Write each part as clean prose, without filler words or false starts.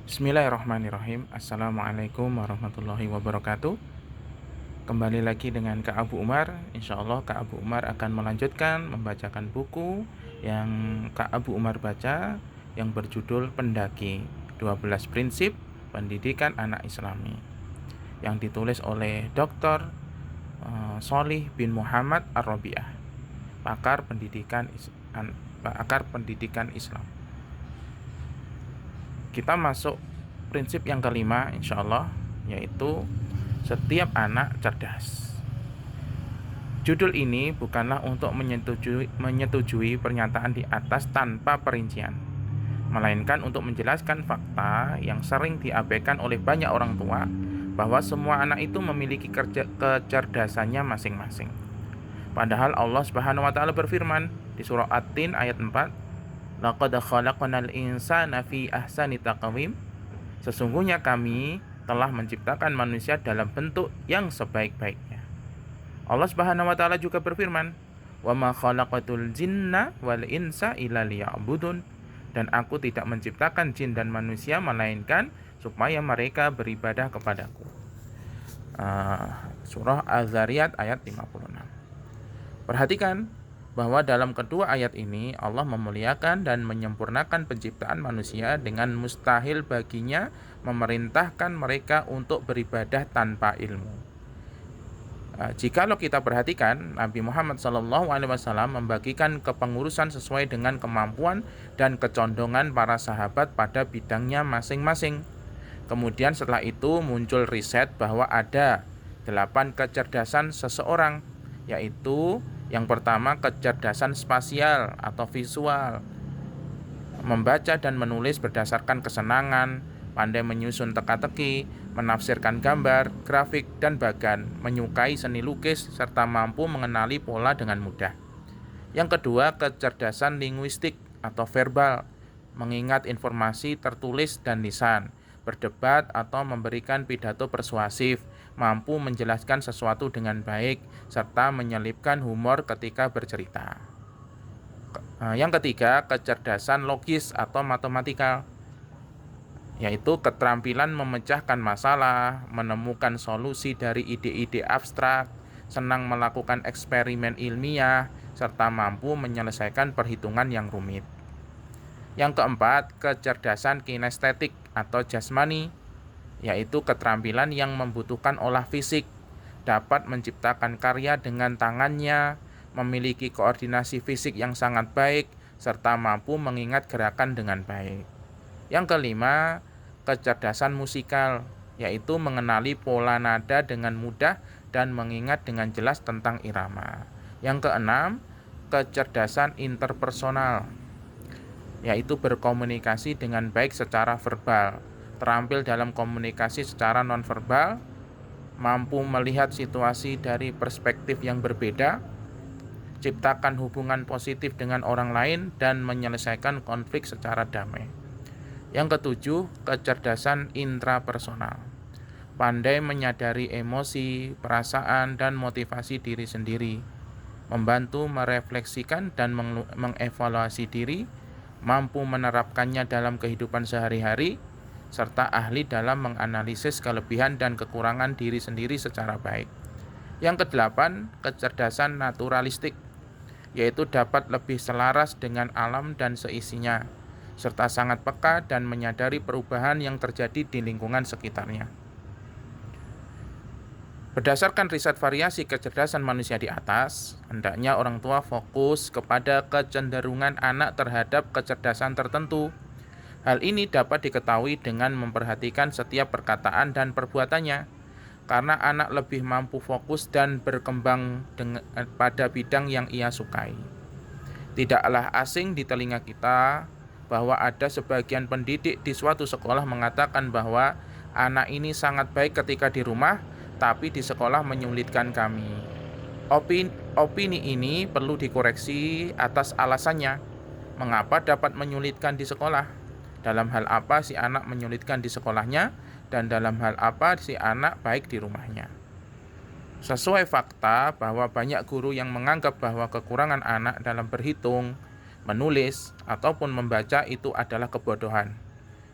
Bismillahirrahmanirrahim. Assalamualaikum warahmatullahi wabarakatuh. Kembali lagi dengan Kak Abu Umar. Insya Allah Kak Abu Umar akan melanjutkan membacakan buku yang Kak Abu Umar baca, yang berjudul Pendaki 12 Prinsip Pendidikan Anak Islami, yang ditulis oleh Dr. Sholih bin Muhammad Ar-Rabi'ah, pakar pendidikan Islam. Kita masuk prinsip yang kelima, insya Allah, yaitu setiap anak cerdas. Judul ini bukanlah untuk menyetujui pernyataan di atas tanpa perincian, melainkan untuk menjelaskan fakta yang sering diabaikan oleh banyak orang tua, bahwa semua anak itu memiliki kecerdasannya masing-masing. Padahal Allah Subhanahu wa taala berfirman di surah At-Tin ayat 4, "Laqad khalaqnal insana fi ahsani taqwim." Sesungguhnya kami telah menciptakan manusia dalam bentuk yang sebaik-baiknya. Allah Subhanahu wa taala juga berfirman, "Wa ma khalaqatul jinna wal insa illa liya'budun." Dan aku tidak menciptakan jin dan manusia melainkan supaya mereka beribadah kepadaku. Surah Az-Zariyat ayat 56. Perhatikan bahwa dalam kedua ayat ini Allah memuliakan dan menyempurnakan penciptaan manusia dengan mustahil baginya memerintahkan mereka untuk beribadah tanpa ilmu. Jikalau kita perhatikan, Nabi Muhammad SAW membagikan kepengurusan sesuai dengan kemampuan dan kecondongan para sahabat pada bidangnya masing-masing. Kemudian setelah itu muncul riset bahwa ada 8 kecerdasan seseorang, yaitu yang pertama kecerdasan spasial atau visual, membaca dan menulis berdasarkan kesenangan, pandai menyusun teka-teki, menafsirkan gambar, grafik, dan bahkan menyukai seni lukis serta mampu mengenali pola dengan mudah. Yang kedua, kecerdasan linguistik atau verbal, mengingat informasi tertulis dan lisan, berdebat atau memberikan pidato persuasif, mampu menjelaskan sesuatu dengan baik, serta menyelipkan humor ketika bercerita. Yang ketiga, kecerdasan logis atau matematikal, yaitu keterampilan memecahkan masalah, menemukan solusi dari ide-ide abstrak, senang melakukan eksperimen ilmiah, serta mampu menyelesaikan perhitungan yang rumit. Yang keempat, kecerdasan kinestetik atau jasmani, yaitu keterampilan yang membutuhkan olah fisik, dapat menciptakan karya dengan tangannya, memiliki koordinasi fisik yang sangat baik, serta mampu mengingat gerakan dengan baik. Yang kelima, kecerdasan musikal, yaitu mengenali pola nada dengan mudah dan mengingat dengan jelas tentang irama. Yang keenam, kecerdasan interpersonal, yaitu berkomunikasi dengan baik secara verbal, terampil dalam komunikasi secara nonverbal, mampu melihat situasi dari perspektif yang berbeda, ciptakan hubungan positif dengan orang lain, dan menyelesaikan konflik secara damai. Yang ketujuh, kecerdasan intrapersonal, pandai menyadari emosi, perasaan, dan motivasi diri sendiri, membantu merefleksikan dan mengevaluasi diri, mampu menerapkannya dalam kehidupan sehari-hari, serta ahli dalam menganalisis kelebihan dan kekurangan diri sendiri secara baik. Yang kedelapan, kecerdasan naturalistik, yaitu dapat lebih selaras dengan alam dan seisinya, serta sangat peka dan menyadari perubahan yang terjadi di lingkungan sekitarnya. Berdasarkan riset variasi kecerdasan manusia di atas, hendaknya orang tua fokus kepada kecenderungan anak terhadap kecerdasan tertentu. Hal ini dapat diketahui dengan memperhatikan setiap perkataan dan perbuatannya, karena anak lebih mampu fokus dan berkembang pada bidang yang ia sukai. Tidaklah asing di telinga kita bahwa ada sebagian pendidik di suatu sekolah mengatakan bahwa anak ini sangat baik ketika di rumah, tapi di sekolah menyulitkan kami. Opini ini perlu dikoreksi atas alasannya. Mengapa dapat menyulitkan di sekolah? Dalam hal apa si anak menyulitkan di sekolahnya, dan dalam hal apa si anak baik di rumahnya? Sesuai fakta bahwa banyak guru yang menganggap bahwa kekurangan anak dalam berhitung, menulis, ataupun membaca itu adalah kebodohan.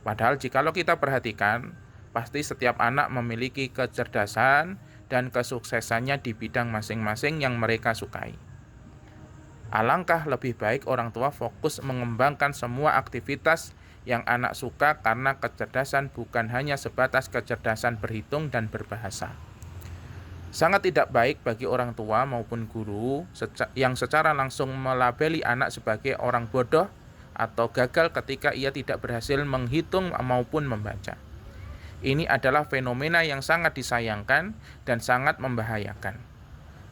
Padahal jikalau kita perhatikan, pasti setiap anak memiliki kecerdasan dan kesuksesannya di bidang masing-masing yang mereka sukai. Alangkah lebih baik orang tua fokus mengembangkan semua aktivitas yang anak suka karena kecerdasan bukan hanya sebatas kecerdasan berhitung dan berbahasa. Sangat tidak baik bagi orang tua maupun guru yang secara langsung melabeli anak sebagai orang bodoh atau gagal ketika ia tidak berhasil menghitung maupun membaca. Ini adalah fenomena yang sangat disayangkan dan sangat membahayakan.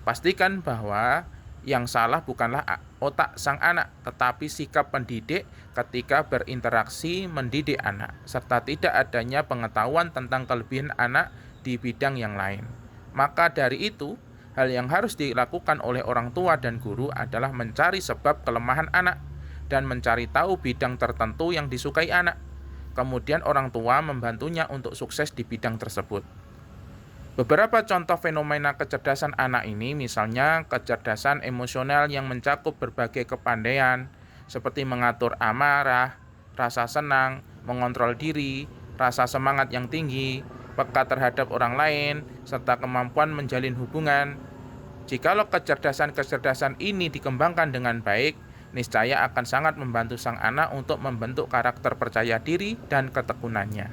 Pastikan bahwa yang salah bukanlah otak sang anak, tetapi sikap pendidik ketika berinteraksi mendidik anak, serta tidak adanya pengetahuan tentang kelebihan anak di bidang yang lain. Maka dari itu, hal yang harus dilakukan oleh orang tua dan guru adalah mencari sebab kelemahan anak dan mencari tahu bidang tertentu yang disukai anak. Kemudian orang tua membantunya untuk sukses di bidang tersebut. Beberapa contoh fenomena kecerdasan anak ini, misalnya kecerdasan emosional yang mencakup berbagai kepandaian, seperti mengatur amarah, rasa senang, mengontrol diri, rasa semangat yang tinggi, peka terhadap orang lain, serta kemampuan menjalin hubungan. Jikalau kecerdasan-kecerdasan ini dikembangkan dengan baik, niscaya akan sangat membantu sang anak untuk membentuk karakter percaya diri dan ketekunannya.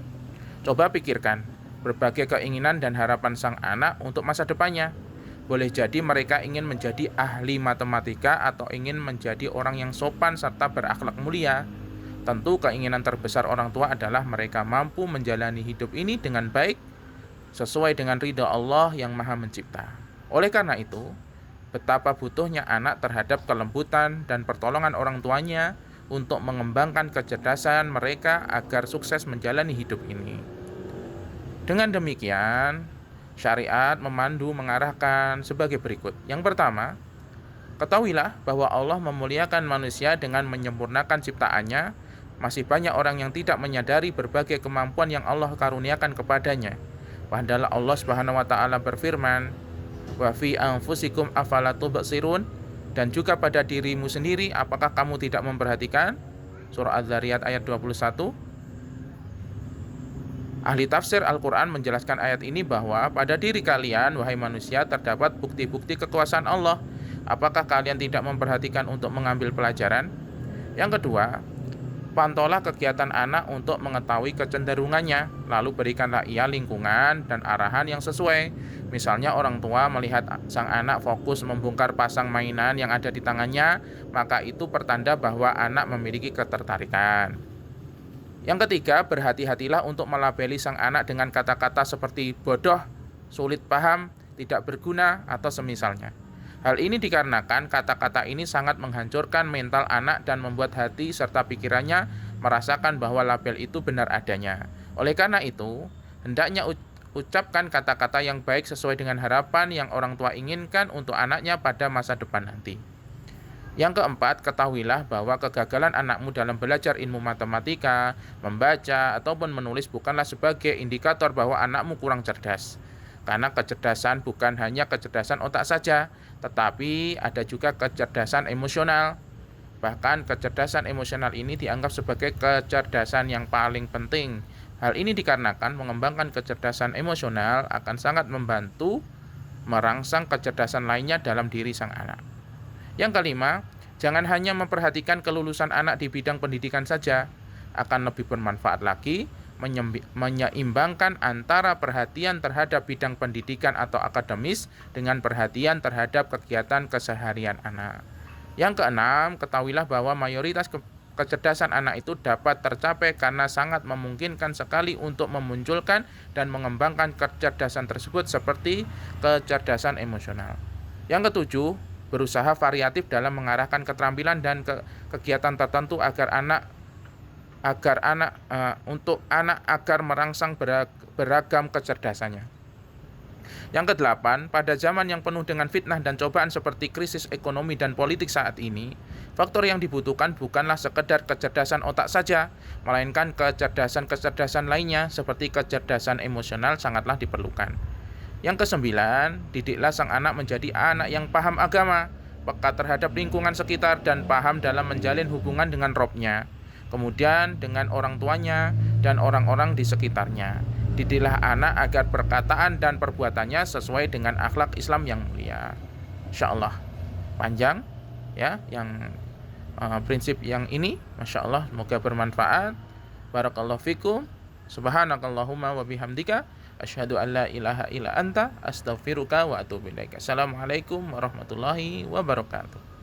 Coba pikirkan, berbagai keinginan dan harapan sang anak untuk masa depannya. Boleh jadi mereka ingin menjadi ahli matematika atau ingin menjadi orang yang sopan serta berakhlak mulia. Tentu keinginan terbesar orang tua adalah mereka mampu menjalani hidup ini dengan baik, sesuai dengan ridha Allah yang Maha Mencipta. Oleh karena itu, betapa butuhnya anak terhadap kelembutan dan pertolongan orang tuanya untuk mengembangkan kecerdasan mereka agar sukses menjalani hidup ini. Dengan demikian, syariat memandu mengarahkan sebagai berikut. Yang pertama, ketahuilah bahwa Allah memuliakan manusia dengan menyempurnakan ciptaannya. Masih banyak orang yang tidak menyadari berbagai kemampuan yang Allah karuniakan kepadanya. Padahal Allah Subhanahu wa taala berfirman, "Wa fi anfusikum afala tubsirun?" Dan juga pada dirimu sendiri, apakah kamu tidak memperhatikan? Surah Az-Zariyat ayat 21. Ahli tafsir Al-Quran menjelaskan ayat ini bahwa pada diri kalian, wahai manusia, terdapat bukti-bukti kekuasaan Allah. Apakah kalian tidak memperhatikan untuk mengambil pelajaran? Yang kedua, pantaulah kegiatan anak untuk mengetahui kecenderungannya, lalu berikanlah ia lingkungan dan arahan yang sesuai. Misalnya orang tua melihat sang anak fokus membongkar pasang mainan yang ada di tangannya, maka itu pertanda bahwa anak memiliki ketertarikan. Yang ketiga, berhati-hatilah untuk melabeli sang anak dengan kata-kata seperti bodoh, sulit paham, tidak berguna, atau semisalnya. Hal ini dikarenakan kata-kata ini sangat menghancurkan mental anak dan membuat hati serta pikirannya merasakan bahwa label itu benar adanya. Oleh karena itu, hendaknya ucapkan kata-kata yang baik sesuai dengan harapan yang orang tua inginkan untuk anaknya pada masa depan nanti. Yang keempat, ketahuilah bahwa kegagalan anakmu dalam belajar ilmu matematika, membaca, ataupun menulis bukanlah sebagai indikator bahwa anakmu kurang cerdas. Karena kecerdasan bukan hanya kecerdasan otak saja, tetapi ada juga kecerdasan emosional. Bahkan kecerdasan emosional ini dianggap sebagai kecerdasan yang paling penting. Hal ini dikarenakan mengembangkan kecerdasan emosional akan sangat membantu merangsang kecerdasan lainnya dalam diri sang anak. Yang kelima, jangan hanya memperhatikan kelulusan anak di bidang pendidikan saja. Akan lebih bermanfaat lagi menyeimbangkan antara perhatian terhadap bidang pendidikan atau akademis dengan perhatian terhadap kegiatan keseharian anak. Yang keenam, ketahuilah bahwa mayoritas kecerdasan anak itu dapat tercapai karena sangat memungkinkan sekali untuk memunculkan dan mengembangkan kecerdasan tersebut seperti kecerdasan emosional. Yang ketujuh, berusaha variatif dalam mengarahkan keterampilan dan kegiatan tertentu agar merangsang beragam kecerdasannya. Yang kedelapan, pada zaman yang penuh dengan fitnah dan cobaan seperti krisis ekonomi dan politik saat ini, faktor yang dibutuhkan bukanlah sekedar kecerdasan otak saja, melainkan kecerdasan-kecerdasan lainnya seperti kecerdasan emosional sangatlah diperlukan. Yang kesembilan, didiklah sang anak menjadi anak yang paham agama, peka terhadap lingkungan sekitar dan paham dalam menjalin hubungan dengan Robnya, kemudian dengan orang tuanya dan orang-orang di sekitarnya. Didiklah anak agar perkataan dan perbuatannya sesuai dengan akhlak Islam yang mulia. Insyaallah panjang ya yang prinsip yang ini, Masya Allah, semoga bermanfaat. Barakallahu fikum. Subhanakallahumma wa bihamdika asyhadu an la ilaha illa anta astaghfiruka wa atubu ilaik. Assalamualaikum warahmatullahi wabarakatuh.